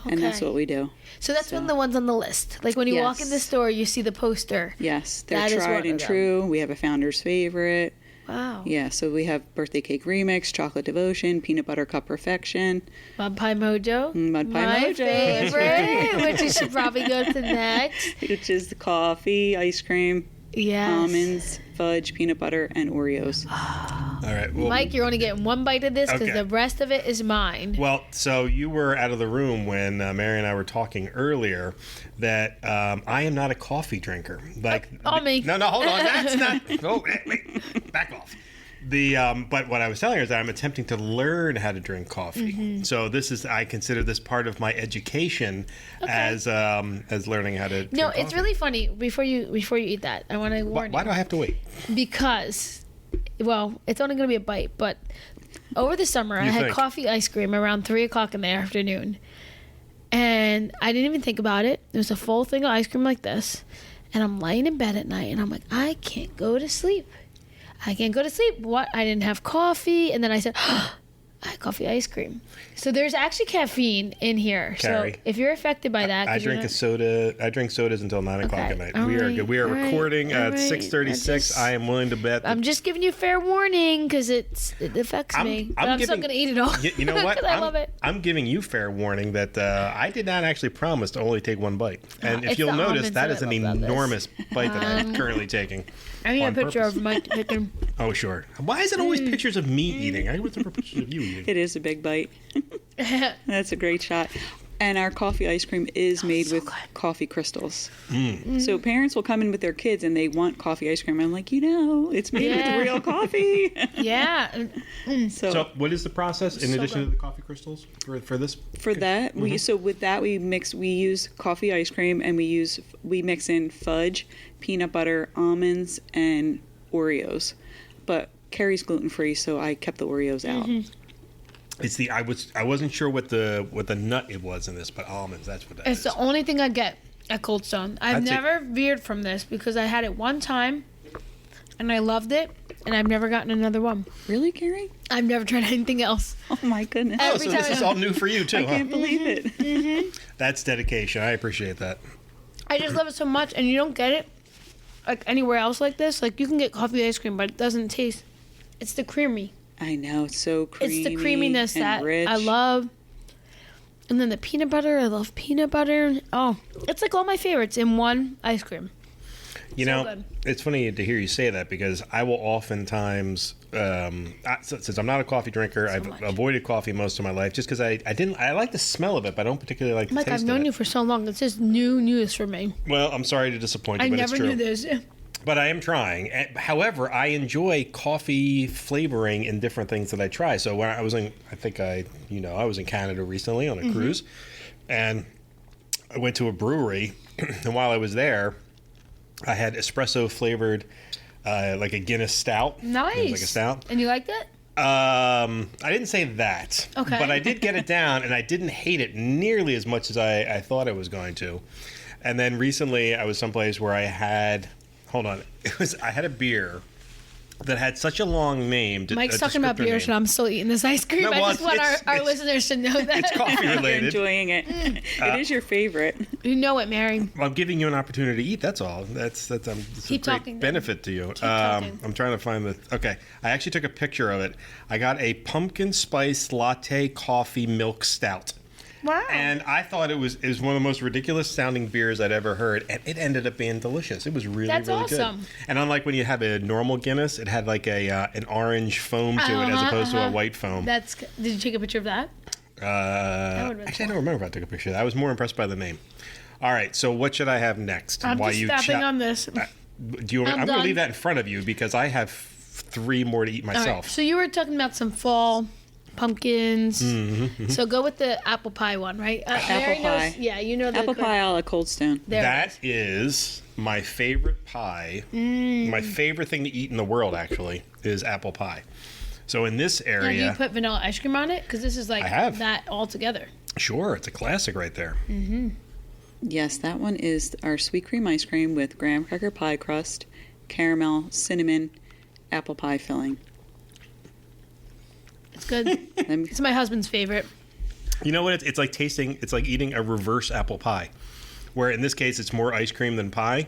Okay. And that's what we do. So that's one of the ones on the list. Like when you walk in the store, you see the poster. Yes, they're That is tried one and of them. true. We have a founder's favorite. Wow. Yeah, so we have Birthday Cake Remix, Chocolate Devotion, Peanut Butter Cup Perfection. Mud Pie Mojo. Mud Pie My Mojo. favorite, which you should probably go to next. Which is the coffee, ice cream, Yes. almonds, fudge, peanut butter, and Oreos. All right. Well, Mike, you're only getting one bite of this because Okay. the rest of it is mine. Well, so you were out of the room when Mary and I were talking earlier that I am not a coffee drinker. Like, me. No, hold on. That's not. Oh, wait, back off. But what I was telling her is that I'm attempting to learn how to drink coffee. So I consider this part of my education as learning how to. Drink No, coffee. it's really funny. Before you eat that, I want to warn Why you. do I have to wait? Because, well, it's only going to be a bite, but over the summer, I You had think? coffee ice cream around 3 o'clock in the afternoon. And I didn't even think about it. It was a full thing of ice cream like this. And I'm laying in bed at night, and I'm like, I can't go to sleep. I can't go to sleep. What? I didn't have coffee. And then I said, I had coffee ice cream. So there's actually caffeine in here. Kari, So if you're affected by that. I 'cause you're drink a not- sodas. I drink sodas until 9 o'clock Okay. at night. All We are right. good. We are All right. recording All at right. 6:36. I am willing to bet. I'm just giving you fair warning because it affects me. But I'm still going to eat it all. You know what? 'Cause I love it. I'm giving you fair warning that I did not actually promise to only take one bite. And if It's you'll the notice, almonds that that is I an love about this. enormous bite that I'm currently taking. I need a on picture purpose. of Mike picking. Oh, sure. Why is it always pictures of me eating? I want some pictures of you eating. It is a big bite. That's a great shot. And our coffee ice cream is made so with good. coffee crystals. So parents will come in with their kids and they want coffee ice cream. I'm like, it's made Yeah. with real coffee. Yeah. So, what is the process in So addition good. to the coffee crystals for this? For that, we use coffee ice cream and we mix in fudge, peanut butter, almonds, and Oreos. But Kari's gluten free, so I kept the Oreos out. It's I wasn't sure what the nut it was in this, but almonds. That's what that It's is. the only thing I get at Cold Stone. I've That's it. never veered from this because I had it one time and I loved it and I've never gotten another one. Really, Kari? I've never tried anything else. Oh my goodness! Oh, every so this time- is all new for you too, I huh? can't believe it. That's dedication. I appreciate that. I just love it so much and you don't get it like anywhere else like this. Like you can get coffee ice cream, but it doesn't taste. It's the creamy. I know, it's so creamy. It's the creaminess and that rich. I love. And then the peanut butter. I love peanut butter. Oh, it's like all my favorites in one ice cream. You So know, good. it's funny to hear you say that because I will oftentimes since I'm not a coffee drinker, I've avoided coffee most of my life just because I like the smell of it, but I don't particularly like the taste of it. Mike, I've known you for so long. It's just news for me. Well, I'm sorry to disappoint you, but it's true. I never knew this. But I am trying. However, I enjoy coffee flavoring in different things that I try. So when I was in, I was in Canada recently on a cruise, and I went to a brewery, and while I was there, I had espresso flavored, like a Guinness stout. Nice. It was like a stout. And you liked it? I didn't say that. Okay. But I did get it down, and I didn't hate it nearly as much as I thought I was going to. And then recently, I was someplace where I had... Hold on. I had a beer that had such a long name. Mike's talking about beers, and I'm still eating this ice cream. No, I just want our listeners to know that. It's coffee related. You're enjoying it. It is your favorite. You know it, Mary. I'm giving you an opportunity to eat. That's all. That's Keep a great talking, benefit to you. talking. I'm trying to find the. Okay, I actually took a picture of it. I got a pumpkin spice latte coffee milk stout. Wow. And I thought it was one of the most ridiculous sounding beers I'd ever heard, and it ended up being delicious. It was really awesome. good. And unlike when you have a normal Guinness, it had like an orange foam to it as opposed to a white foam. Did you take a picture of that? Actually, I don't remember if I took a picture of that. I was more impressed by the name. All right, so what should I have next? I'm just stopping on this. I'm going to leave that in front of you because I have 3 more to eat myself. All right, so you were talking about some fall pumpkins. So go with the apple pie one, right? Apple pie. Yeah, you know the apple pie a la Cold Stone. That is my favorite pie. My favorite thing to eat in the world, actually, is apple pie. So in this area... Do you put vanilla ice cream on it? Because this is like that all together. Sure, it's a classic right there. Yes, that one is our sweet cream ice cream with graham cracker pie crust, caramel, cinnamon, apple pie filling. It's good. It's my husband's favorite. You know what? It's like tasting. It's like eating a reverse apple pie, where in this case it's more ice cream than pie.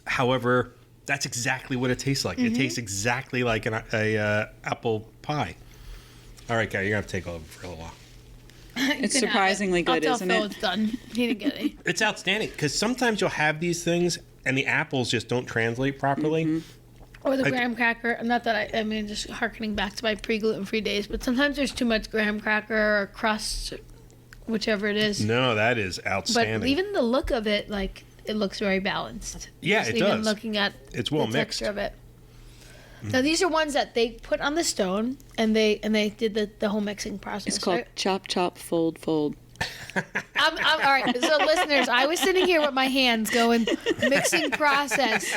However, that's exactly what it tastes like. It tastes exactly like a apple pie. All right, Kari, you're gonna have to take over for a little while. It's surprisingly good, isn't Phil it? it's done. He didn't get it. It's outstanding because sometimes you'll have these things and the apples just don't translate properly. Or the graham cracker. Not that I mean, just harkening back to my pre-gluten-free days, but sometimes there's too much graham cracker or crust, whichever it is. No, that is outstanding. But even the look of it, like, it looks very balanced. Yeah, just it even does. Looking at it's well the mixed. texture of it. Now these are ones that they put on the stone, and they did the whole mixing process. It's called right? chop, chop, fold, fold. I'm all right. So, listeners, I was sitting here with my hands going mixing process,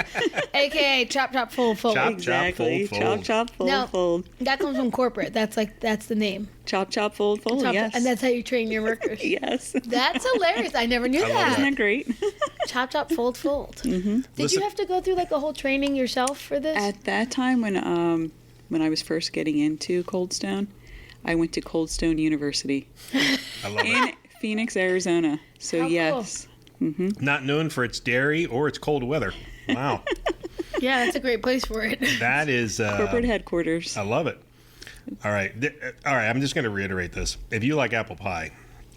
aka chop, chop, fold, fold. Chop, Exactly. chop, fold, Chop, chop, fold, Now, fold. that comes from corporate. That's the name. Chop, chop, fold, fold. Chop, Yes. and that's how you train your workers. Yes. That's hilarious. I never knew love that. Isn't that great? Chop, chop, fold, fold. Did Listen- you have to go through like a whole training yourself for this? At that time, when I was first getting into Cold Stone, I went to Cold Stone University I love in it. Phoenix, Arizona. So How cool. yes. Not known for its dairy or its cold weather. Wow, Yeah, that's a great place for it. that is Corporate headquarters. I love it. All right, all right. I'm just going to reiterate this. If you like apple pie,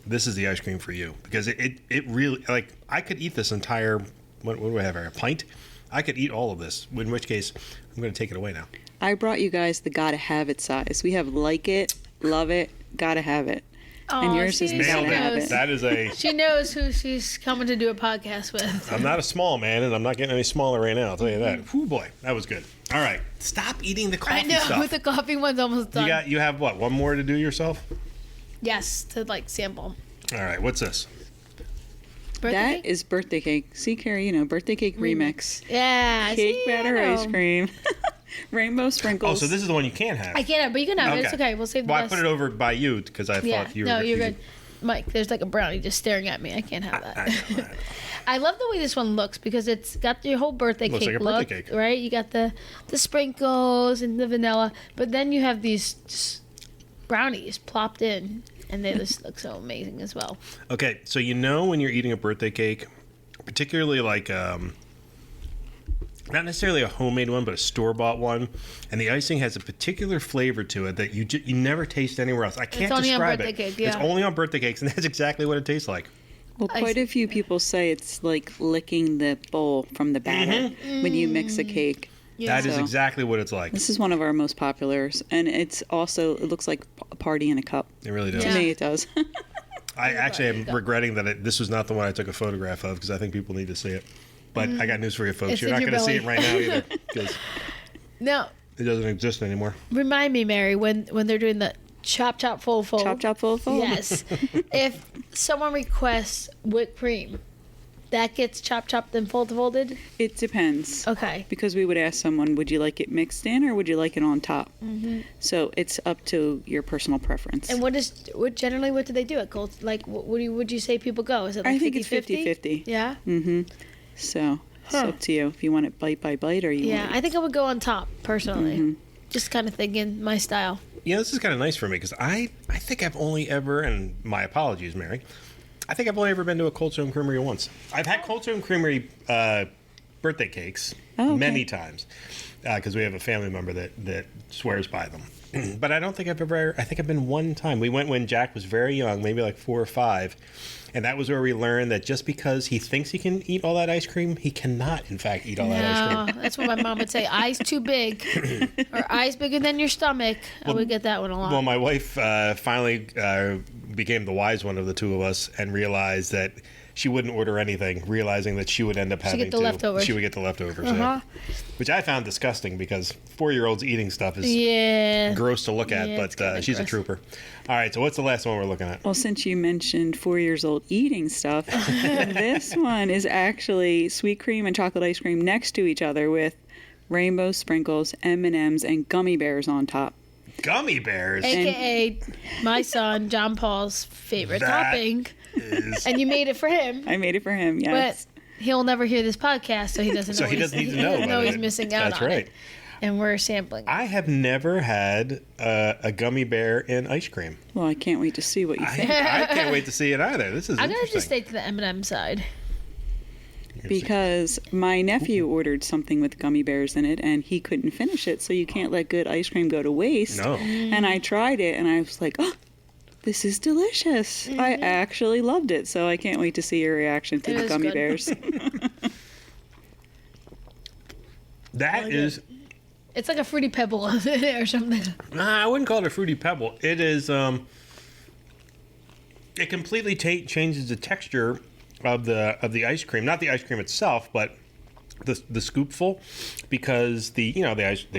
this is the ice cream for you because it really like I could eat this entire. What do I have here? A pint? I could eat all of this. In which case, I'm going to take it away now. I brought you guys the gotta have it size. We have like it, love it, gotta have it. And yours is see, gotta she have knows. it. That is a. She knows who she's coming to do a podcast with. I'm not a small man, and I'm not getting any smaller right now. I'll tell you that. Whoo boy, that was good. All right, stop eating the coffee I know, stuff. with the coffee one's almost done. You have what? One more to do yourself? Yes, to like sample. All right, what's this? Birthday That cake? is birthday cake. See, Kari, birthday cake remix. Yeah. Cake see, batter I know. ice cream. Rainbow Oh, sprinkles. so this is the one you can't have. I can't have, but you can have it. It's okay. We'll save the Well, best. I put it over by you because I thought you were. No, you're good. Mike, there's like a brownie just staring at me. I can't have that. I know. I love the way this one looks because it's got your whole birthday Looks cake like a look, birthday cake. right? You got the sprinkles and the vanilla, but then you have these just brownies plopped in, and they just look so amazing as well. Okay, so when you're eating a birthday cake, particularly like not necessarily a homemade one, but a store-bought one, and the icing has a particular flavor to it that you never taste anywhere else. I can't only on describe birthday it. cake, yeah. It's only on birthday cakes, and that's exactly what it tastes like. Well, quite a few people say it's like licking the bowl from the batter when you mix a cake. That is exactly what it's like. This is one of our most populars, and it looks like a party in a cup. It really does. To me, it does. I actually am regretting that this was not the one I took a photograph of, because I think people need to see it. But I got news for you folks. It's You're not going to see it right now either, because Now, it doesn't exist anymore. remind me, Mary, when they're doing the chop, fold. Chop, fold. Yes. If someone requests whipped cream, that gets chopped and folded? It depends. Okay. Because we would ask someone, would you like it mixed in or would you like it on top? Mm-hmm. So it's up to your personal preference. And what do they do at Cold? Like, what would you say people go? Is it like I think 50-50? it's 50-50. Yeah? Mm-hmm. So it's up to you if you want it bite by bite or you want it. I think I would go on top, personally. Mm-hmm. Just kind of thinking my style. Yeah, this is kind of nice for me, because I think I've only ever, and my apologies, Mary, I think I've only ever been to a Cold Stone Creamery once. I've had Cold Stone Creamery birthday cakes many times, because we have a family member that swears by them. But I don't think I think I've been one time. We went when Jack was very young, maybe like 4 or 5. And that was where we learned that just because he thinks he can eat all that ice cream, he cannot, in fact, eat all that ice cream. That's what my mom would say. Eyes too big, or eyes bigger than your stomach. I would get that one a lot. Well, my wife finally became the wise one of the two of us and realized that she wouldn't order anything, realizing that she would end up having get the leftovers. She would get the leftovers, yeah. Which I found disgusting, because 4-year-olds eating stuff is gross to look at, but she's a trooper. All right, so what's the last one we're looking at? Well, since you mentioned 4 years old eating stuff, this one is actually sweet cream and chocolate ice cream next to each other with rainbow sprinkles, M&Ms, and gummy bears on top. Gummy bears? AKA my son, John Paul's favorite topping. And you made it for him. I made it for him, yes. But he'll never hear this podcast, so he doesn't know. So he doesn't need to know. No, he's missing out That's on right. it. And we're sampling. I have never had a gummy bear in ice cream. Well, I can't wait to see what you think. I can't wait to see it either. This is I'm going to interesting. just stay to the M&M side. Because my nephew ordered something with gummy bears in it, and he couldn't finish it, so you can't let good ice cream go to waste. No. And I tried it, and I was like, oh, this is delicious. I actually loved it, so I can't wait to see your reaction to the gummy bears. That is... It's like a Fruity Pebble or something. Nah, I wouldn't call it a Fruity Pebble. It is... it completely changes the texture of the ice cream. Not the ice cream itself, but the scoopful, because the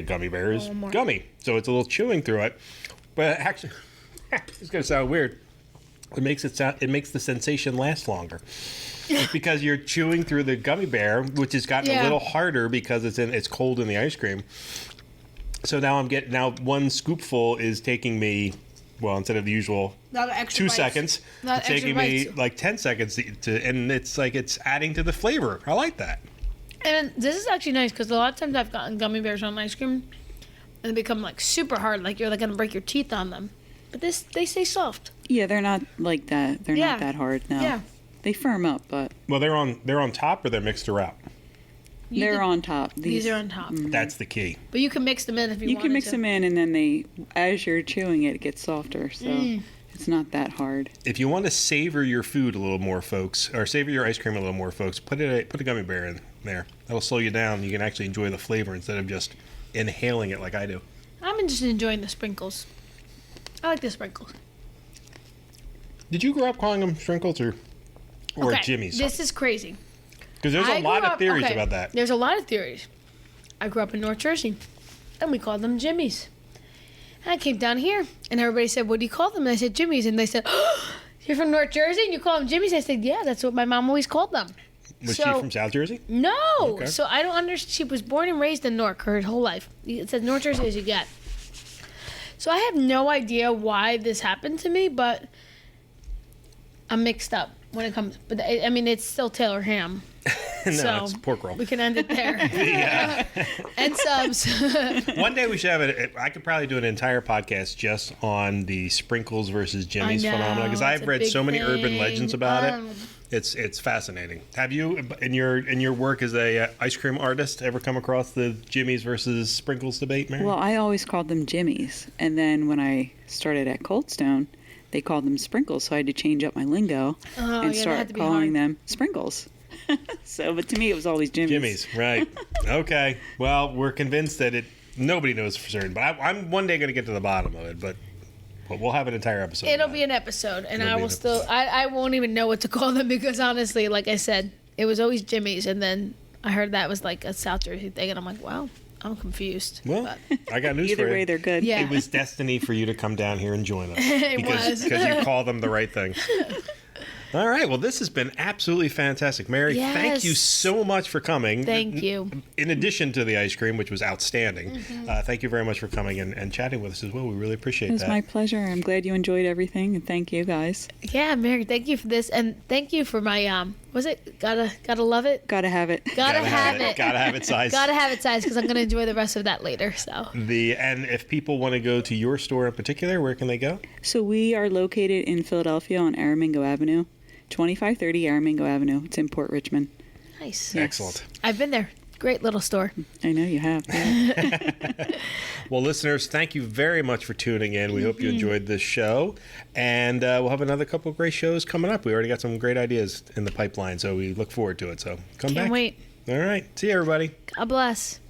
gummy bear is gummy, so it's a little chewing through it. But actually, it's gonna sound weird. It makes the sensation last longer, because you're chewing through the gummy bear, which has gotten a little harder because it's cold in the ice cream. So now one scoopful is taking me, well, instead of the usual 2 seconds, it's taking me like 10 seconds and it's like it's adding to the flavor. I like that. And this is actually nice, because a lot of times I've gotten gummy bears on ice cream and they become like super hard, like you're like gonna break your teeth on them. But they stay soft. Yeah, they're not like that. They're not that hard now. Yeah. They firm up, but Well, they're on top, or they're mixed throughout. they're on top. These are on top. That's the key. But you can mix them in if you want to. You can mix them in, and then as you're chewing it gets softer. So it's not that hard. If you want to savor your food a little more, folks, or savor your ice cream a little more, folks, put a gummy bear in there. That'll slow you down. You can actually enjoy the flavor instead of just inhaling it like I do. I'm just enjoying the sprinkles. I like the sprinkles. Did you grow up calling them sprinkles or Jimmy's? This is crazy. Because there's a lot of theories about that. There's a lot of theories. I grew up in North Jersey, and we called them Jimmy's. And I came down here, and everybody said, "What do you call them?" And I said, "Jimmy's." And they said, "Oh, you're from North Jersey, and you call them Jimmy's?" I said, "Yeah, that's what my mom always called them." Was she from South Jersey? No. Okay. So I don't understand. She was born and raised in Newark her whole life. It says North Jersey as you get. So I have no idea why this happened to me, but I'm mixed up when it comes. But I mean, it's still Taylor ham. No, so it's pork roll. We can end it there. Yeah. And subs. One day we should have it. I could probably do an entire podcast just on the sprinkles versus Jimmy's phenomenon, because I've read so many urban legends about it. It's fascinating. Have you, in your work as a ice cream artist, ever come across the Jimmy's versus sprinkles debate, Mary? Well, I always called them Jimmy's, and then when I started at Cold Stone, they called them sprinkles, so I had to change up my lingo and start calling them sprinkles. So, but to me, it was always Jimmy's. Jimmy's, right. Okay. Well, we're convinced that nobody knows for certain, but I'm one day going to get to the bottom of it, but we'll have an entire episode. It'll be an episode, and I will still, I won't even know what to call them because honestly, like I said, it was always Jimmy's, and then I heard that was like a South Jersey thing, and I'm like, wow, I'm confused. Well, I got news for you. Either way, they're good. Yeah. It was destiny for you to come down here and join us. It was. Because you call them the right thing. All right. Well, this has been absolutely fantastic. Mary, thank you so much for coming. Thank you. In addition to the ice cream, which was outstanding, thank you very much for coming and chatting with us as well. We really appreciate that. It was my pleasure. I'm glad you enjoyed everything, and thank you, guys. Yeah, Mary, thank you for this, and thank you for my was it gotta love it? Gotta have it. Gotta have it. Gotta have it size. Gotta have it size because I'm gonna enjoy the rest of that later. So and if people want to go to your store in particular, where can they go? So we are located in Philadelphia on Aramingo Avenue, 2530 Aramingo Avenue. It's in Port Richmond. nice. Yes. Excellent. I've been there. Great little store. I know you have. Yeah. Well, listeners, thank you very much for tuning in. We hope you enjoyed this show. And we'll have another couple of great shows coming up. We already got some great ideas in the pipeline, so we look forward to it. So come back. Can't wait. All right. See you, everybody. God bless.